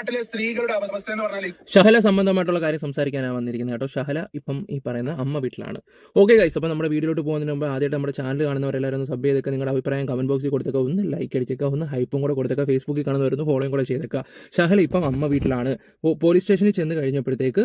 നാട്ടിലെ സ്ത്രീകളുടെ അവസ്ഥ എന്ന് പറഞ്ഞാൽ ഷഹല സംബന്ധമായിട്ടുള്ള കാര്യം സംസാരിക്കാനാണ് വന്നിരിക്കുന്നത് കേട്ടോ. ഷഹല ഇപ്പം ഈ പറയുന്ന അമ്മ വീട്ടിലാണ്. ഓക്കെ ഗൈസ്, അപ്പോൾ നമ്മുടെ വീഡിയോയിലോട്ട് പോകുന്നതിന് മുമ്പ് ആദ്യമായിട്ട് നമ്മുടെ ചാനൽ കാണുന്നവരെല്ലാവരും ഒന്ന് സബ് ചെയ്തേക്കുക. നിങ്ങളുടെ അഭിപ്രായം കമന്റ് ബോക്സിൽ കൊടുത്തേക്കുക, ഒന്ന് ലൈക്ക് അടിച്ചേക്കുക, ഒന്ന് ഹൈപ്പും കൂടെ കൊടുത്തേക്കുക. ഫേസ്ബുക്കിൽ കാണുന്നവരൊന്ന് ഫോളോയും കൂടെ ചെയ്തേക്കുക. ഷഹല ഇപ്പം അമ്മ വീട്ടിലാണ്. പോലീസ് സ്റ്റേഷനിൽ ചെന്ന് കഴിഞ്ഞപ്പോഴത്തേക്ക്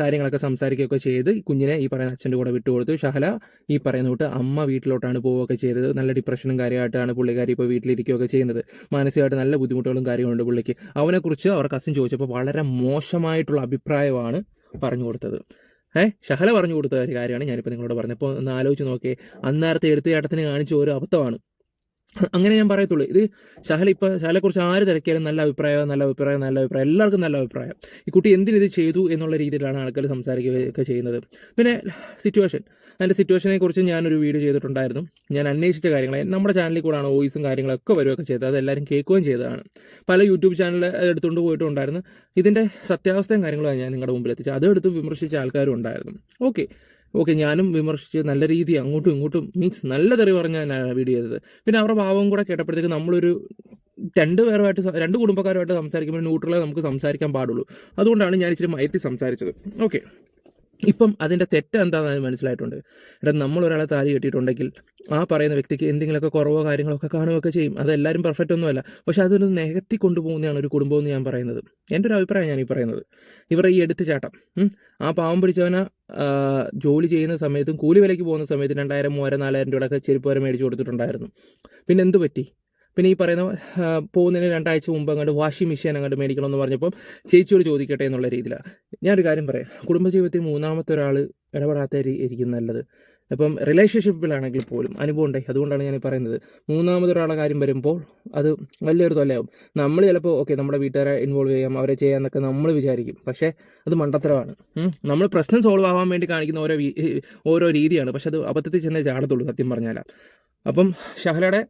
കാര്യങ്ങളൊക്കെ സംസാരിക്കുകയൊക്കെ ചെയ്ത് കുഞ്ഞിനെ ഈ പറയുന്ന അച്ഛൻ്റെ കൂടെ വിട്ടുകൊടുത്തു. ഷഹല ഈ പറയുന്ന തൊട്ട് അമ്മ വീട്ടിലോട്ടാണ് പോവുകയൊക്കെ ചെയ്തത്. നല്ല ഡിപ്രഷനും കാര്യമായിട്ടാണ് പുള്ളിക്കാരി ഇപ്പോൾ വീട്ടിലിരിക്കുകയൊക്കെ ചെയ്യുന്നത്. മാനസികമായിട്ട് നല്ല ബുദ്ധിമുട്ടുകളും കാര്യങ്ങളുണ്ട് പുള്ളിക്ക്. അവനെക്കുറിച്ച് അവർ കസിൻ ചോദിച്ചപ്പോൾ വളരെ മോശമായിട്ടുള്ള അഭിപ്രായമാണ് പറഞ്ഞു കൊടുത്തത്. ഷഹല പറഞ്ഞു കൊടുത്ത ഒരു കാര്യമാണ് ഞാനിപ്പോൾ നിങ്ങളോട് പറഞ്ഞത്. അപ്പോൾ ഒന്ന് ആലോചിച്ച് നോക്കിയേ, അന്നേരത്തെ എടുത്തുചാട്ടത്തിന് കാണിച്ച ഒരു അബദ്ധമാണ്. അങ്ങനെ ഞാൻ പറയത്തുള്ളൂ. ഇത് ഷഹലയെക്കുറിച്ച് ആര് തിരക്കിയാലും നല്ല അഭിപ്രായം എല്ലാവർക്കും നല്ല അഭിപ്രായം. ഈ കുട്ടി എന്തിനിത് ചെയ്തു എന്നുള്ള രീതിയിലാണ് ആൾക്കാർ സംസാരിക്കുകയൊക്കെ ചെയ്യുന്നത്. പിന്നെ അതിൻ്റെ സിറ്റുവേഷനെ കുറിച്ച് ഞാനൊരു വീഡിയോ ചെയ്തിട്ടുണ്ടായിരുന്നു. ഞാൻ അന്വേഷിച്ച കാര്യങ്ങൾ നമ്മുടെ ചാനലിൽ കൂടെയാണ് വോയിസും കാര്യങ്ങളൊക്കെ വരികയൊക്കെ ചെയ്തത്. അതെല്ലാവരും കേൾക്കുകയും ചെയ്തതാണ്. പല യൂട്യൂബ് ചാനൽ എടുത്തുകൊണ്ട് പോയിട്ടുണ്ടായിരുന്നു. ഇതിൻ്റെ സത്യാവസ്ഥയും കാര്യങ്ങളും ഞാൻ നിങ്ങളുടെ മുമ്പിൽ എത്തിച്ചത്. അതെടുത്ത് വിമർശിച്ച ആൾക്കാരും ഉണ്ടായിരുന്നു. ഓക്കെ ഞാനും വിമർശിച്ച് നല്ല രീതി അങ്ങോട്ടും ഇങ്ങോട്ടും മീൻസ് നല്ല തെറി പറഞ്ഞാൽ ഞാൻ വീഡിയോ ചെയ്തത്. പിന്നെ അവരുടെ ഭാവം കൂടെ കേട്ടപ്പോഴത്തേക്ക് നമ്മളൊരു രണ്ട് കുടുംബക്കാരുമായിട്ട് സംസാരിക്കുമ്പോൾ ന്യൂട്രലേ നമുക്ക് സംസാരിക്കാൻ പാടുള്ളൂ. അതുകൊണ്ടാണ് ഞാൻ ഇച്ചിരി മയത്തി സംസാരിച്ചത്. ഓക്കെ, ഇപ്പം അതിൻ്റെ തെറ്റെന്താണെന്ന് മനസ്സിലായിട്ടുണ്ട്. നമ്മളൊരാളെ താലി കെട്ടിയിട്ടുണ്ടെങ്കിൽ ആ പറയുന്ന വ്യക്തിക്ക് എന്തെങ്കിലുമൊക്കെ കുറവോ കാര്യങ്ങളൊക്കെ കാണുകയൊക്കെ ചെയ്യും. അതെല്ലാവരും പെർഫെക്റ്റ് ഒന്നുമല്ല. പക്ഷെ അതൊരു നികത്തി കൊണ്ടുപോകുന്നതാണ് ഒരു കുടുംബം എന്ന് ഞാൻ പറയുന്നത്. എൻ്റെ ഒരു അഭിപ്രായം ഞാൻ ഈ പറയുന്നത്. ഇവരുടെ ഈ എടുത്തുചാട്ടം, ആ പാവം പിടിച്ചവനെ ജോലി ചെയ്യുന്ന സമയത്തും കൂലി വിലയ്ക്ക് പോകുന്ന സമയത്ത് 2000, 3000, 4000 രൂപയൊക്കെ ചെരുപ്പ് വരെ മേടിച്ച് കൊടുത്തിട്ടുണ്ടായിരുന്നു. പിന്നെ എന്ത് പറ്റി? പിന്നെ ഈ പറയുന്ന പോകുന്നതിന് 2 ആഴ്ച മുമ്പ് അങ്ങോട്ട് വാഷിംഗ് മെഷീൻ അങ്ങോട്ട് മേടിക്കണമെന്ന് പറഞ്ഞപ്പം ചേച്ചിയോട് ചോദിക്കട്ടെ എന്നുള്ള രീതിയിലാണ്. ഞാനൊരു കാര്യം പറയാം, കുടുംബജീവിതത്തിൽ മൂന്നാമത്തെ ഒരാൾ ഇടപെടാത്തായിരിക്കും നല്ലത്. ഇപ്പം റിലേഷൻഷിപ്പിലാണെങ്കിൽ പോലും അനുഭവം ഉണ്ടായി. അതുകൊണ്ടാണ് ഞാൻ പറയുന്നത്. മൂന്നാമതൊരാളുടെ കാര്യം വരുമ്പോൾ അത് വലിയൊരു തൊല്ലയാവും. നമ്മൾ ചിലപ്പോൾ നമ്മുടെ വീട്ടുകാരെ ഇൻവോൾവ് ചെയ്യാം, അവരെ ചെയ്യാമെന്നൊക്കെ നമ്മൾ വിചാരിക്കും. പക്ഷേ അത് മണ്ടത്തരമാണ്. നമ്മൾ പ്രശ്നം സോൾവ് ആവാൻ വേണ്ടി കാണിക്കുന്ന ഓരോ രീതിയാണ്. പക്ഷെ അത് അബദ്ധത്തിൽ ചെന്നേ ചാടത്തുള്ളൂ സത്യം പറഞ്ഞാൽ. അപ്പം ഷഹലയുടെ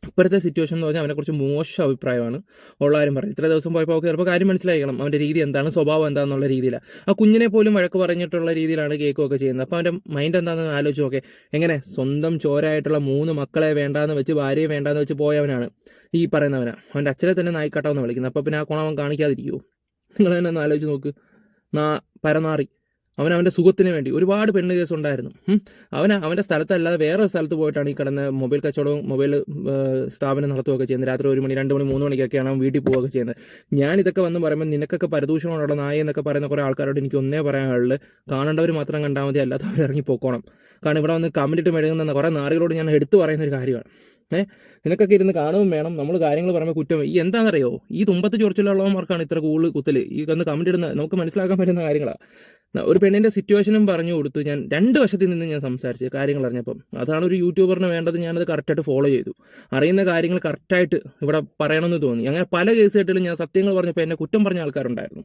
ഇപ്പോഴത്തെ സിറ്റുവേഷൻ എന്ന് പറഞ്ഞാൽ അവനെക്കുറിച്ച് മോശം അഭിപ്രായമാണ് ഉള്ള കാര്യം പറയും. ഇത്ര ദിവസം പോയപ്പോൾ ചിലപ്പോൾ കാര്യം മനസ്സിലാക്കണം, അവൻ്റെ രീതി എന്താണ്, സ്വഭാവം എന്താണെന്നുള്ള രീതിയിലാണ്. ആ കുഞ്ഞിനെ പോലും വഴക്ക് പറഞ്ഞിട്ടുള്ള രീതിയിലാണ് കേൾക്കുകയൊക്കെ ചെയ്യുന്നത്. അപ്പോൾ അവൻ്റെ മൈൻഡ് എന്താണെന്ന് ആലോചിച്ച് നോക്കെ. എങ്ങനെ സ്വന്തം ചോരായിട്ടുള്ള 3 മക്കളെ വേണ്ടാന്ന് വെച്ച്, ഭാര്യയെ വേണ്ടാന്ന് വെച്ച് പോയവനാണ് ഈ പറയുന്നവനാണ്. അവൻ്റെ അച്ഛനെ തന്നെ നായിക്കാട്ടാവെന്ന് വിളിക്കുന്നത്. അപ്പോൾ പിന്നെ ആ കുണം കാണിക്കാതിരിക്കുമോ? നിങ്ങൾ തന്നെ ഒന്ന് ആലോചിച്ച് നോക്ക്. പരനാറി അവൻ്റെ സുഖത്തിന് വേണ്ടി ഒരുപാട് പെണ്ണ് കേസ് ഉണ്ടായിരുന്നു. അവൻ്റെ സ്ഥലത്തല്ലാതെ വേറെ സ്ഥലത്ത് പോയിട്ടാണ് ഈ കിടന്ന മൊബൈൽ കച്ചവടവും മൊബൈൽ സ്ഥാപനം നടത്തുകയൊക്കെ ചെയ്യുന്നത്. രാത്രി 1 മണി, 2 മണി, 3 മണിക്കൊക്കെയാണ് അവൻ വീട്ടിൽ പോവുകയൊക്കെ ചെയ്യുന്നത്. ഞാനിതൊക്കെ വന്ന് പറയുമ്പോൾ നിനക്കൊക്കെ പരദൂഷണമുള്ള നായ എന്നൊക്കെ പറയുന്ന കുറേ ആൾക്കാരോട് എനിക്ക് ഒന്നേ പറയാനുള്ളത്, കാണേണ്ടവർ മാത്രം കണ്ടാൽ മതി, അല്ലാത്തവർ ഇറങ്ങി പോക്കോണം. കാരണം ഇവിടെ വന്ന് കമൻറ്റിട്ട് മെഴുകുന്ന കുറേ നാറികളോട് ഞാൻ എടുത്തു പറയുന്ന ഒരു കാര്യമാണ്. നിനക്കൊക്കെ ഇരുന്ന് കാണുകയും വേണം. നമ്മൾ കാര്യങ്ങൾ പറയുമ്പോൾ കുറ്റം. ഈ എന്താണെന്നറിയോ, ഈ തുമ്പത്ത് ചൊറിച്ചിലുള്ളവർക്കാണ് ഇത്ര കൂടുതൽ കുത്തൽ. ഈ വന്ന് കമൻറ്റ് ഇടുന്ന നമുക്ക് മനസ്സിലാക്കാൻ പറ്റുന്ന കാര്യങ്ങളാണ്. ഒരു പെണ്ണിൻ്റെ സിറ്റുവേഷനും പറഞ്ഞു കൊടുത്തു. ഞാൻ 2 വശത്തിൽ നിന്ന് ഞാൻ സംസാരിച്ച് കാര്യങ്ങൾ അറിഞ്ഞപ്പം അതാണ് ഒരു യൂട്യൂബറിന് വേണ്ടത്. ഞാനത് കറക്റ്റായിട്ട് ഫോളോ ചെയ്തു. അറിയുന്ന കാര്യങ്ങൾ കറക്റ്റായിട്ട് ഇവിടെ പറയണമെന്ന് തോന്നി. അങ്ങനെ പല കേസ് കേട്ടിലും ഞാൻ സത്യങ്ങൾ പറഞ്ഞപ്പോൾ എന്നെ കുറ്റം പറഞ്ഞ ആൾക്കാരുണ്ടായിരുന്നു.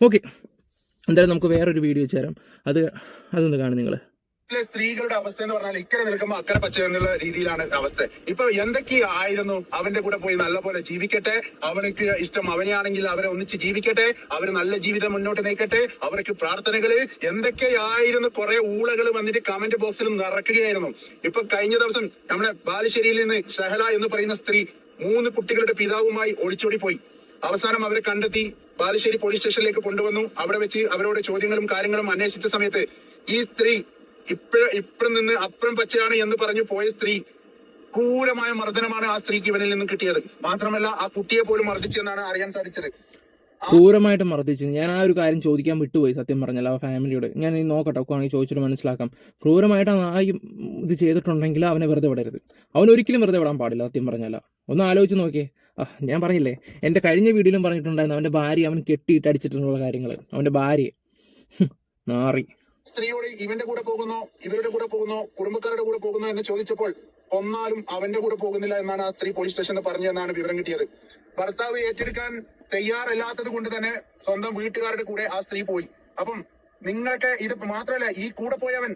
ഓക്കെ, എന്തായാലും നമുക്ക് വേറൊരു വീഡിയോ വെച്ച് തരാം. അതൊന്ന് കാണും നിങ്ങൾ. സ്ത്രീകളുടെ അവസ്ഥ എന്ന് പറഞ്ഞാൽ ഇക്കരെ നിൽക്കുമ്പോൾ അക്കരെ പച്ച എന്നുള്ള രീതിയിലാണ് അവസ്ഥ. ഇപ്പൊ എന്തൊക്കെയായിരുന്നു, അവന്റെ കൂടെ പോയി നല്ല പോലെ ജീവിക്കട്ടെ, അവനക്ക് ഇഷ്ടം അവനെയാണെങ്കിൽ അവരെ ഒന്നിച്ച് ജീവിക്കട്ടെ, അവര് നല്ല ജീവിതം മുന്നോട്ട് നയിക്കട്ടെ, അവർക്ക് പ്രാർത്ഥനകള് എന്തൊക്കെയായിരുന്നു. കുറെ ഊളകൾ വന്നിട്ട് കമന്റ് ബോക്സിൽ നിറക്കുകയായിരുന്നു. ഇപ്പൊ കഴിഞ്ഞ ദിവസം നമ്മുടെ ബാലുശ്ശേരിയിൽ നിന്ന് ഷഹല എന്ന് പറയുന്ന സ്ത്രീ 3 കുട്ടികളുടെ പിതാവുമായി ഒളിച്ചോടി പോയി. അവസാനം അവരെ കണ്ടെത്തി ബാലുശ്ശേരി പോലീസ് സ്റ്റേഷനിലേക്ക് കൊണ്ടുവന്നു. അവിടെ വെച്ച് അവരോട് ചോദ്യങ്ങളും കാര്യങ്ങളും അന്വേഷിച്ച സമയത്ത് ഈ സ്ത്രീ ഇപ്പുറം നിന്ന് അപ്പുറം പച്ചയാണ് എന്ന് പറഞ്ഞു പോയ സ്ത്രീ, ക്രൂരമായ മർദ്ദനമാണ് ആ സ്ത്രീക്ക് ഇവനിൽ നിന്നും കിട്ടിയത്. മാത്രമല്ല ആ കുട്ടിയെ പോലും മർദ്ദിച്ചെന്നാണ് അറിയാൻ സാധിച്ചത്. ക്രൂരമായിട്ട് മർദ്ദിച്ചു. ഞാൻ ആ ഒരു കാര്യം ചോദിക്കാൻ വിട്ടുപോയി സത്യം പറഞ്ഞാൽ. ആ ഫാമിലിയോട് ഞാൻ നോക്കട്ടെ, ഒക്കെ ആണെങ്കിൽ ചോദിച്ചിട്ട് മനസ്സിലാക്കാം. ക്രൂരമായിട്ട് ആ ഇത് ചെയ്തിട്ടുണ്ടെങ്കിൽ അവനെ വെറുതെ വിടരുത്. അവനൊരിക്കലും വെറുതെ വിടാൻ പാടില്ല സത്യം പറഞ്ഞാൽ. ഒന്ന് ആലോചിച്ച് നോക്കിയേ. ഞാൻ പറഞ്ഞില്ലേ, എൻ്റെ കഴിഞ്ഞ വീഡിയോയിലും പറഞ്ഞിട്ടുണ്ടായിരുന്നു അവൻ്റെ ഭാര്യ അവൻ കെട്ടിയിട്ട് അടിച്ചിട്ടുള്ള കാര്യങ്ങൾ. അവൻ്റെ ഭാര്യയെ നാറി. സ്ത്രീയോട് ഇവന്റെ കൂടെ പോകുന്നോ, ഇവരുടെ കൂടെ പോകുന്നോ, കുടുംബക്കാരുടെ കൂടെ പോകുന്നോ എന്ന് ചോദിച്ചപ്പോൾ കൊന്നാലും അവന്റെ കൂടെ പോകുന്നില്ല എന്നാണ് ആ സ്ത്രീ പോലീസ് സ്റ്റേഷനിൽ പറഞ്ഞതെന്നാണ് വിവരം കിട്ടിയത്. ഭർത്താവ് ഏറ്റെടുക്കാൻ തയ്യാറല്ലാത്തത് കൊണ്ട് തന്നെ സ്വന്തം വീട്ടുകാരുടെ കൂടെ ആ സ്ത്രീ പോയി. അപ്പം നിങ്ങൾക്ക് ഇത് മാത്രമല്ല, ഈ കൂടെ പോയവൻ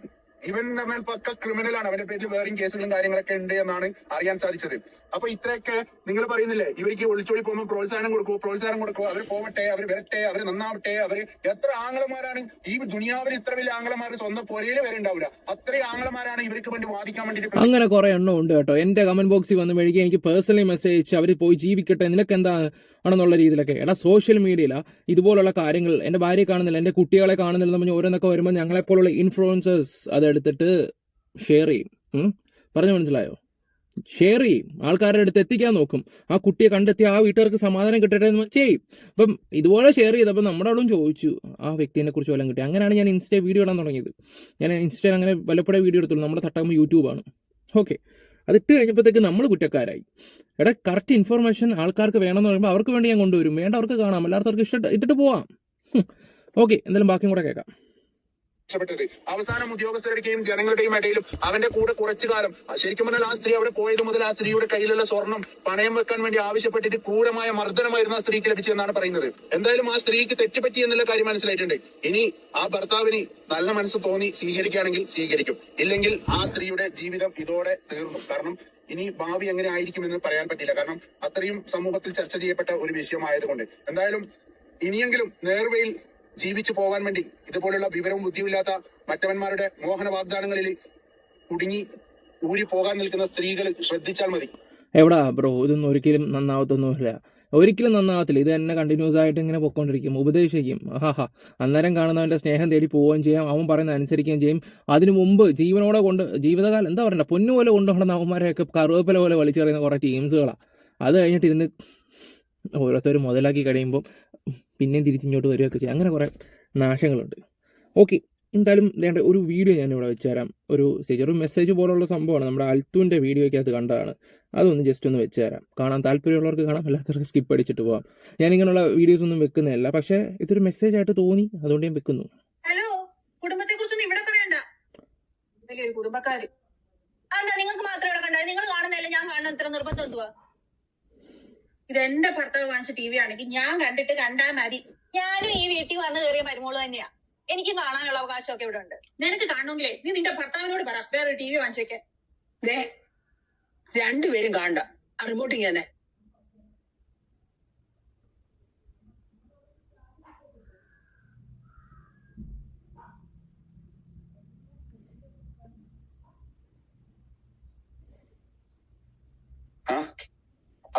ഇവൻ എന്ന് പറഞ്ഞാൽ പക്ക ക്രിമിനലാണ്. അവന്റെ പേരിൽ വേറെയും കേസുകളും കാര്യങ്ങളൊക്കെ ഉണ്ട് എന്നാണ് അറിയാൻ സാധിച്ചത്. അപ്പൊ ഇത്രയൊക്കെ നിങ്ങൾ പറയുന്നില്ലേ, ഇവർക്ക് ഒളിച്ചോടി പോകുമ്പോൾ പ്രോത്സാഹനം കൊടുക്കൂ, അവർ പോവട്ടെ, അവർ വരട്ടെ, അവർ നന്നാവട്ടെ. അവര് എത്ര ആംഗളമാരാണ് ഈ ദുനിയാവിൽ, ഇത്ര വലിയ ആംഗളമാർ സ്വന്തം പൊരയില് വരെ ഉണ്ടാവില്ല. അത്രയും ആംഗളമാരാണ് ഇവർക്ക് വേണ്ടി വാദിക്കാൻ വേണ്ടിട്ട്. അങ്ങനെ കുറെ എണ്ണം ഉണ്ട് കേട്ടോ. എന്റെ കമന്റ് ബോക്സിൽ വന്ന് മെഴുകി എനിക്ക് പേഴ്സണലി മെസ്സേജ് അയച്ച് അവർ പോയി ജീവിക്കട്ടെ, നിനക്ക് എന്താ ആണെന്നുള്ള രീതിയിലൊക്കെ. എടാ, സോഷ്യൽ മീഡിയയില ഇതുപോലുള്ള കാര്യങ്ങൾ എന്റെ ഭാര്യയെ കാണുന്നില്ല, എന്റെ കുട്ടികളെ കാണുന്നില്ല എന്ന് പറഞ്ഞ് ഓരോന്നൊക്കെ വരുമ്പോൾ ഞങ്ങളെപ്പോലുള്ള ഇൻഫ്ലുവൻസേഴ്സ് അതെടുത്തിട്ട് ഷെയർ ചെയ്യും. പറഞ്ഞു മനസ്സിലായോ? ഷെയർ ചെയ്യും, ആൾക്കാരുടെ അടുത്ത് എത്തിക്കാൻ നോക്കും. ആ കുട്ടിയെ കണ്ടെത്തി ആ വീട്ടുകാർക്ക് സമാധാനം കിട്ടട്ടെ എന്ന് ചെയ്യും. അപ്പം ഇതുപോലെ ഷെയർ ചെയ്തപ്പോൾ നമ്മുടെ ആളും ചോദിച്ചു ആ വ്യക്തിനെ കുറിച്ച് വല്ലതും കിട്ടി. അങ്ങനെയാണ് ഞാൻ ഇൻസ്റ്റ വീഡിയോ ഇടാൻ തുടങ്ങിയത്. ഞാൻ ഇൻസ്റ്റയിൽ അങ്ങനെ വല്ലപ്പോഴേ വീഡിയോ എടുത്തുള്ളൂ. നമ്മുടെ തട്ടാകുമ്പോൾ യൂട്യൂബാണ്. ഓക്കെ, അതിട്ട് കഴിഞ്ഞപ്പോഴത്തേക്ക് നമ്മൾ കുറ്റക്കാരായി. എടാ, കറക്റ്റ് ഇൻഫർമേഷൻ ആൾക്കാർക്ക് വേണമെന്ന് പറയുമ്പോൾ അവർക്ക് വേണ്ടി ഞാൻ കൊണ്ടുവരും. വേണ്ടവർക്ക് കാണാം, എല്ലാവർക്കും ഇട്ടിട്ട് പോവാം. ഓക്കെ, എന്തായാലും ബാക്കിയും കൂടെ കേൾക്കാം. രക്ഷപ്പെട്ടത് അവസാനം ഉദ്യോഗസ്ഥരുടെയും ജനങ്ങളുടെയും ഇടയിലും അവന്റെ കൂടെ കുറച്ചു കാലം, ശരിക്കും പറഞ്ഞാൽ ആ സ്ത്രീ അവിടെ പോയത് മുതൽ ആ സ്ത്രീയുടെ കയ്യിലുള്ള സ്വർണം പണയം വെക്കാൻ വേണ്ടി ആവശ്യപ്പെട്ടിട്ട് ക്രൂരമായ മർദ്ദനമായിരുന്നു ആ സ്ത്രീക്ക് ലഭിച്ചതെന്നാണ് പറയുന്നത്. എന്തായാലും ആ സ്ത്രീക്ക് തെറ്റുപറ്റി എന്നുള്ള കാര്യം മനസ്സിലായിട്ടുണ്ട്. ഇനി ആ ഭർത്താവിന് നല്ല മനസ്സ് തോന്നി സ്വീകരിക്കുകയാണെങ്കിൽ സ്വീകരിക്കും, ഇല്ലെങ്കിൽ ആ സ്ത്രീയുടെ ജീവിതം ഇതോടെ തീർന്നു. കാരണം ഇനി ഭാവി എങ്ങനെ ആയിരിക്കുമെന്ന് പറയാൻ പറ്റില്ല. കാരണം അത്രയും സമൂഹത്തിൽ ചർച്ച ചെയ്യപ്പെട്ട ഒരു വിഷയമായതുകൊണ്ട്. എന്തായാലും ഇനിയെങ്കിലും നേർവയിൽ ജീവിച്ചു പോകാൻ വേണ്ടി ഇതുപോലുള്ള വിവരവും ബുദ്ധിയുമില്ലാത്ത മറ്റവന്മാരുടെ മോഹന വാഗ്ദാനങ്ങളിൽ കുടുങ്ങി ഊരി പോകാൻ നിൽക്കുന്ന സ്ത്രീകൾ ശ്രദ്ധിച്ചാൽ മതി. എവിടാ ബ്രോ, ഇതൊന്നും ഒരിക്കലും നന്നാവത്തൊന്നുമില്ല, ഒരിക്കലും നന്നാവത്തില്ല. ഇത് തന്നെ കണ്ടിന്യൂസ് ആയിട്ട് ഇങ്ങനെ പൊയ്ക്കൊണ്ടിരിക്കും, ഉപദേശിക്കും. അന്നേരം കാണുന്നവന്റെ സ്നേഹം തേടി പോവുകയും ചെയ്യാം, അവൻ പറയുന്നത് അനുസരിക്കുകയും ചെയ്യും. അതിനു മുമ്പ് ജീവനോടെ ജീവിതകാലം എന്താ പറയണ്ട, പൊന്നുപോലെ കൊണ്ടുപോകണം അവന്മാരെയൊക്കെ കറുവേപ്പില പോലെ വലിച്ചെറിയുന്ന കുറേ ടീംസുകളാണ്. അത് കഴിഞ്ഞിട്ട് ഇരുന്ന് ഓരോരുത്തർ മുതലാക്കി കഴിയുമ്പോൾ പിന്നെയും തിരിച്ചിങ്ങോട്ട് വരികയൊക്കെ ചെയ്യും. അങ്ങനെ കുറേ നാശങ്ങളുണ്ട്. ഓക്കെ, എന്തായാലും വേണ്ട ഒരു വീഡിയോ ഞാനിവിടെ വെച്ച് തരാം. ഒരു മെസ്സേജ് പോലുള്ള സംഭവമാണ്, നമ്മുടെ അൽത്തുവിൻ്റെ വീഡിയോയ്ക്കകത്ത് കണ്ടതാണ്. അതൊന്ന് ജസ്റ്റ് ഒന്ന് വെച്ച് തരാം. കാണാൻ താല്പര്യമുള്ളവർക്ക് കാണാം, അല്ലാത്തവർക്ക് സ്കിപ്പ് അടിച്ചിട്ട് പോകാം. ഞാനിങ്ങനെയുള്ള വീഡിയോസ് ഒന്നും വെക്കുന്നതല്ല, പക്ഷേ ഇതൊരു മെസ്സേജ് ആയിട്ട് തോന്നി, അതുകൊണ്ട് ഞാൻ വെക്കുന്നു. ഹലോ, കുടുംബത്തെ കുറിച്ചൊന്നും ഇവിടെ പറയണ്ട. വലിയൊരു കുടുംബക്കാര്. അല്ല, നിങ്ങൾക്ക് മാത്രം ഇവിടെ കണ്ടാൽ നിങ്ങൾ കാണുന്നതല്ല ഞാൻ കാണുന്ന ഇത്ര നിർബന്ധം എന്തുവാ? ഇത് എന്റെ ഭർത്താവ് വാങ്ങിച്ച ടി വി ആണെങ്കിൽ ഞാൻ കണ്ടിട്ട് കണ്ടാൽ മതി. ഞാനും ഈ വീട്ടിൽ വന്ന് കയറിയ മരുമോള് തന്നെയാ. എനിക്ക് കാണാനുള്ള അവകാശമൊക്കെ ഇവിടെ ഉണ്ട്. നിനക്ക് കാണണമെങ്കിലേ നീ നിന്റെ ഭർത്താവിനോട് പറ വേറെ ടി വി വാങ്ങിച്ചു വെക്കാൻ. രണ്ടുപേരും കാണണ്ട, റിമോട്ടിങ് തന്നെ.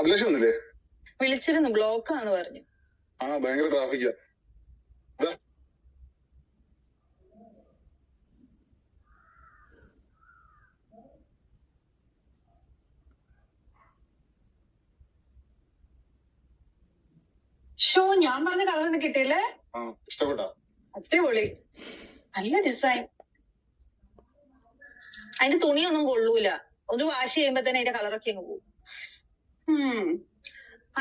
അഭിലാഷം ഒന്നില്ലേ? വിളിച്ചിരുന്നു, ബ്ലോക്കാന്ന് പറഞ്ഞു. ഭയങ്കര ട്രാഫിക്കാ. ഞാൻ പറഞ്ഞ കളറൊന്നും കിട്ടിയില്ലേ? ഇഷ്ടപ്പെട്ടോ? അടിപൊളി, നല്ല ഡിസൈൻ. അതിന്റെ തുണിയൊന്നും കൊള്ളൂല, ഒന്ന് വാഷ് ചെയ്യുമ്പോ തന്നെ അതിന്റെ കളറൊക്കെ അങ്ങ് പോകും.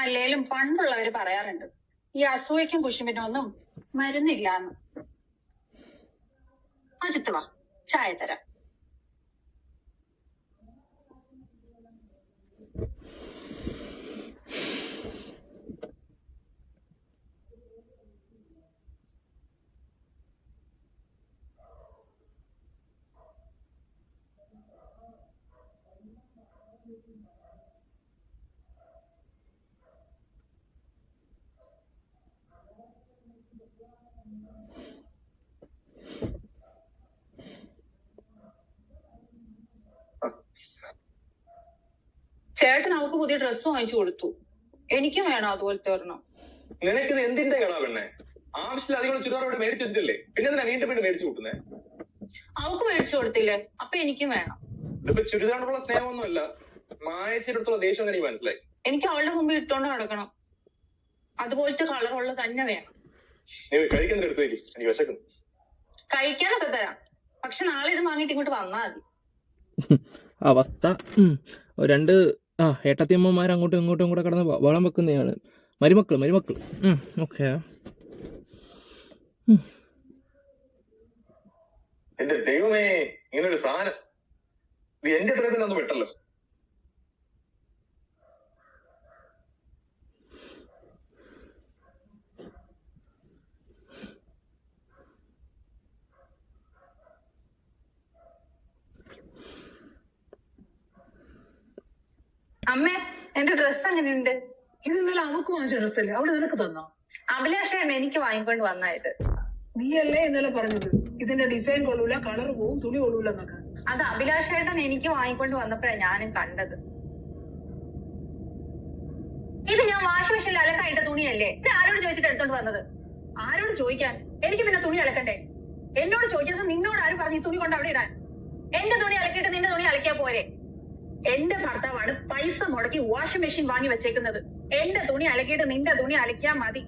അല്ലേലും പണ്ടുള്ളവര് പറയാറുണ്ട് ഈ അസൂയക്കും കുശുമ്പിനും മരുന്നില്ലാന്ന്. അജിത്ത് വാ, ചായ തരാം. ചേട്ടൻ അവൾക്ക് പുതിയ ഡ്രസ്സ് വാങ്ങിച്ചു കൊടുത്തു. എനിക്കും വേണം അതുപോലത്തെ ഒരെണ്ണം. നിനക്കിത് എന്തിന്റെ കളാ പെണ്ണെ? ആവശ്യമില്ല ചുരിദാറോട് മേടിച്ചു വെച്ചിട്ടില്ലേ, പിന്നെ എന്തിനാ വീണ്ടും വീണ്ടും മേടിച്ചു കൂട്ടുന്നേ? അവൾക്ക് മേടിച്ചു കൊടുത്തില്ലേ, അപ്പൊ എനിക്കും വേണം. ഇതിപ്പോ ചുരിദാറിനുള്ള സ്നേഹമൊന്നുമല്ല, മായച്ചിടത്തുള്ള ദേഷ്യം എനിക്ക് മനസ്സിലായി. എനിക്ക് അവളുടെ മുമ്പിൽ ഇട്ടോണ്ട് നടക്കണം, അതുപോലത്തെ കളറുള്ള തന്നെ വേണം. നീ കഴിക്കുന്ന എടുത്തു വയ്ക്കും, എനിക്ക് വിശക്കുന്നു. കഴിക്കാനൊക്കെ തരാം, പക്ഷെ നാളെ ഇത് വാങ്ങിട്ട് ഇങ്ങോട്ട് വന്നാ മതി. അവസ്ഥ രണ്ട് ഏട്ടത്തിയമ്മമാർ അങ്ങോട്ടും ഇങ്ങോട്ടും കൂടെ കിടന്ന് വളം വെക്കുന്നതാണ്. മരുമക്കൾ. ഓക്കെ. എന്റെ ദൈവമേ, ഇങ്ങനൊരു സാധനം ഇത് എന്റെ പ്രയത്നം വിട്ടല്ലോ. അമ്മേ എന്റെ ഡ്രസ് എങ്ങനെയുണ്ട്? ഇത് ഇന്നലെ അവക്ക് വാങ്ങിച്ച ഡ്രസ്സല്ലേ അവള് നിനക്ക് തന്നോ? അഭിലാഷാണ് എനിക്ക് വാങ്ങിക്കൊണ്ട് വന്നായത്. നീയല്ലേ ഇന്നലെ പറഞ്ഞത് ഇതിന്റെ ഡിസൈൻ കൊള്ളൂല, കളർ പോവും, തുണി കൊള്ളൂല എന്നൊക്കെ. അത് അഭിലാഷേട്ടൻ എനിക്ക് വാങ്ങിക്കൊണ്ട് വന്നപ്പോഴാണ് ഞാനും കണ്ടത്. ഇത് ഞാൻ വാഷിംഗ് മെഷീനിൽ അലക്കായിട്ട തുണിയല്ലേ? ഇത് ആരോട് ചോദിച്ചിട്ട് എടുത്തോണ്ട് വന്നത്? ആരോട് ചോദിക്കാൻ? എനിക്ക് പിന്നെ തുണി അലക്കണ്ടേ? എന്നോട് ചോദിക്കുന്നത് നിന്നോട് ആരും പറഞ്ഞു ഈ തുണി കൊണ്ട് അവിടെ ഇടാൻ? എന്റെ തുണി അലക്കിയിട്ട് നിന്റെ തുണി അലക്കിയാ പോരെ? എന്റെ ഭർത്താവാണ് പൈസ മുടക്കി വാഷിംഗ് മെഷീൻ വാങ്ങി വെച്ചേക്കുന്നത്. എന്റെ തുണി അലക്കിയിട്ട് നിന്റെ തുണി അലക്കിയാ മതി.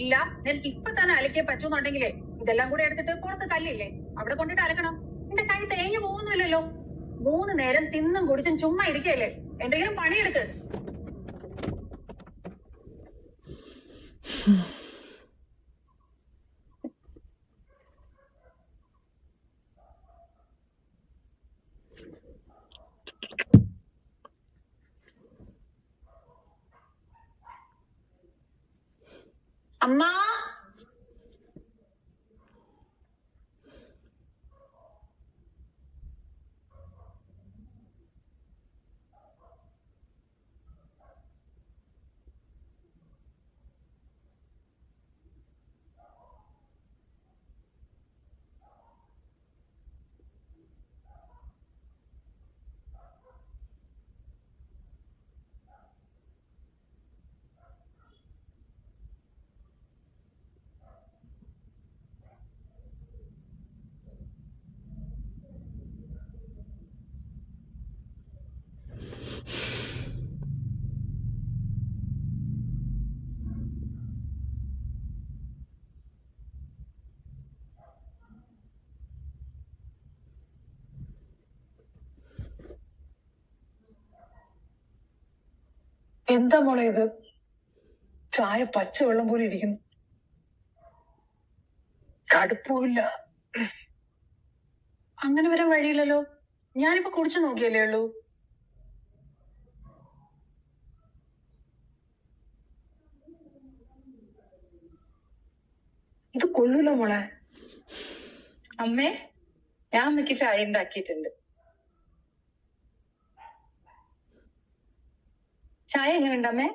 ഇല്ല, നിനക്ക് ഇപ്പൊ തന്നെ അലക്കിയേ പറ്റൂന്നുണ്ടെങ്കിലേ ഇതെല്ലാം കൂടെ എടുത്തിട്ട് പുറത്ത് കല്ലില്ലേ അവിടെ കൊണ്ടിട്ട് അലക്കണം. എന്റെ കൈ തേഞ്ഞു പോകുന്നില്ലല്ലോ. 3 നേരം തിന്നും കുടിച്ചും ചുമ്മാ ഇരിക്കല്ലേ? എന്തെങ്കിലും പണിയെടുക്ക്. അമ്മ എന്താ മോളെ ഇത്? ചായ പച്ചവെള്ളം പോലെ ഇരിക്കുന്നു, കടുപ്പമില്ല. അങ്ങനെ വരാൻ വഴിയില്ലല്ലോ. ഞാനിപ്പോ കുടിച്ചു നോക്കിയല്ലേ ഉള്ളൂ. ഇത് കൊള്ളൂല മോളെ. അമ്മേ, ഞാൻ അമ്മയ്ക്ക് ചായ ഉണ്ടാക്കിയിട്ടുണ്ട്. ചായ എങ്ങനെയുണ്ട് അമ്മേ?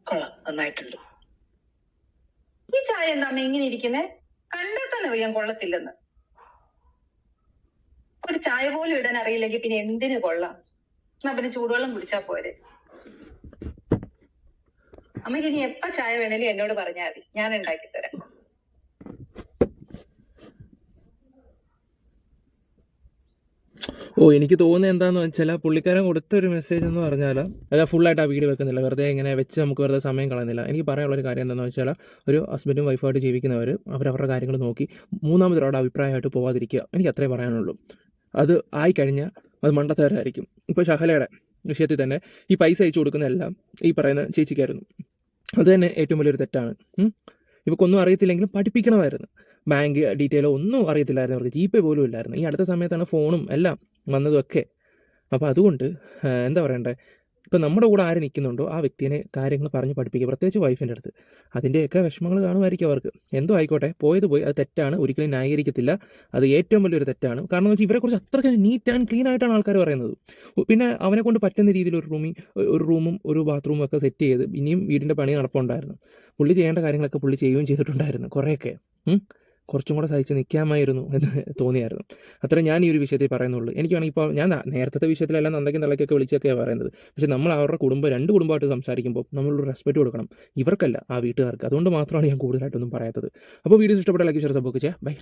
കൊള്ളാം, നന്നായിട്ടുണ്ട്. ഈ ചായ എന്താ അമ്മ ഇങ്ങനെ ഇരിക്കുന്നേ? കണ്ടാൽ തന്നെ അറിയാൻ കൊള്ളത്തില്ലെന്ന്. ഒരു ചായ പോലും ഇടാൻ അറിയില്ലെങ്കിൽ പിന്നെ എന്തിനു കൊള്ളാം? എന്നാ പിന്നെ ചൂടുവെള്ളം കുടിച്ചാ പോരെ. അമ്മയ്ക്ക് ഇനി എപ്പ ചായ വേണേലും എന്നോട് പറഞ്ഞാൽ മതി, ഞാൻ ഉണ്ടാക്കി തരാം. എനിക്ക് തോന്നുന്നത് എന്താണെന്ന് വെച്ചാൽ പുള്ളിക്കാരൻ കൊടുത്ത ഒരു മെസ്സേജ് എന്ന് പറഞ്ഞാൽ അത് ഫുള്ളായിട്ട് ആ വീഡിയോ വെക്കുന്നില്ല, വെറുതെ ഇങ്ങനെ വെച്ച് നമുക്ക് വെറുതെ സമയം കളയുന്നില്ല. എനിക്ക് പറയാനുള്ളൊരു കാര്യം എന്താണെന്ന് വെച്ചാൽ ഒരു ഹസ്ബൻഡും വൈഫായിട്ട് ജീവിക്കുന്നവർ അവരവരുടെ കാര്യങ്ങൾ നോക്കി മൂന്നാമതൊരാളുടെ അഭിപ്രായമായിട്ട് പോകാതിരിക്കുക. എനിക്ക് അത്രേ പറയാനുള്ളൂ. അത് ആയിക്കഴിഞ്ഞാൽ അത് മണ്ടത്തരായിരിക്കും. ഇപ്പോൾ ഷഹലയുടെ വിഷയത്തിൽ തന്നെ ഈ പൈസ അയച്ചു കൊടുക്കുന്നതെല്ലാം ഈ പറയുന്ന ചേച്ചിക്കായിരുന്നു. അത് തന്നെ ഏറ്റവും വലിയൊരു തെറ്റാണ്. ഇവക്കൊന്നും അറിയത്തില്ലെങ്കിലും പഠിപ്പിക്കണമായിരുന്നു. ബാങ്ക് ഡീറ്റെയിലോ ഒന്നും അറിയത്തില്ലായിരുന്നു അവർക്ക്, ജിപേ പോലും ഇല്ലായിരുന്നു. ഈ അടുത്ത സമയത്താണ് ഫോണും എല്ലാം വന്നതുമൊക്കെ. അപ്പോൾ അതുകൊണ്ട് എന്താ പറയണ്ടേ, ഇപ്പം നമ്മുടെ കൂടെ ആര് നിൽക്കുന്നുണ്ടോ ആ വ്യക്തിനെ കാര്യങ്ങൾ പറഞ്ഞ് പഠിപ്പിക്കുക, പ്രത്യേകിച്ച് വൈഫിൻ്റെ അടുത്ത്. അതിൻ്റെയൊക്കെ വിഷമങ്ങൾ കാണുമായിരിക്കും അവർക്ക്. എന്തോ ആയിക്കോട്ടെ, പോയത് പോയി, അത് തെറ്റാണ്, ഒരിക്കലും ന്യായീകരിക്കത്തില്ല. അത് ഏറ്റവും വലിയൊരു തെറ്റാണ്. കാരണം എന്ന് വെച്ചാൽ ഇവരെക്കുറിച്ച് അത്രയ്ക്ക് നീറ്റ് ആൻഡ് ക്ലീൻ ആയിട്ടാണ് ആൾക്കാർ പറയുന്നത്. പിന്നെ അവനെ കൊണ്ട് പറ്റുന്ന രീതിയിൽ ഒരു റൂമും ഒരു ബാത്റൂമും ഒക്കെ സെറ്റ് ചെയ്ത് ഇനിയും വീടിൻ്റെ പണി നടപ്പുണ്ടായിരുന്നു. പുള്ളി ചെയ്യേണ്ട കാര്യങ്ങളൊക്കെ പുള്ളി ചെയ്യുകയും ചെയ്തിട്ടുണ്ടായിരുന്നു. കുറേയൊക്കെ കുറച്ചും കൂടെ സഹിച്ച് നിൽക്കാമായിരുന്നു എന്ന് തോന്നിയായിരുന്നു. അത്ര ഞാൻ ഈ ഒരു വിഷയത്തിൽ പറയുന്നുള്ളൂ. എനിക്ക് വേണമെങ്കിൽ ഇപ്പോൾ ഞാൻ നേരത്തെ വിഷയത്തിലെല്ലാം നന്ദയ്ക്കും തള്ളയ്ക്കൊക്കെ വിളിച്ചൊക്കെയാണ് പറയുന്നത്. പക്ഷേ നമ്മൾ അവരുടെ രണ്ട് കുടുംബമായിട്ട് സംസാരിക്കുമ്പോൾ നമ്മളൊരു റെസ്പെക്റ്റ് കൊടുക്കണം, ഇവർക്കല്ല ആ വീട്ടുകാർക്ക്. അതുകൊണ്ട് മാത്രമാണ് ഞാൻ കൂടുതലായിട്ടൊന്നും പറയാത്തത്. അപ്പോൾ വീഡിയോസ് ഇഷ്ടപ്പെട്ട ലൈക്ക് ഷെയർ സബ്സ്ക്രൈബ് ചെയ്യുക. ബൈ.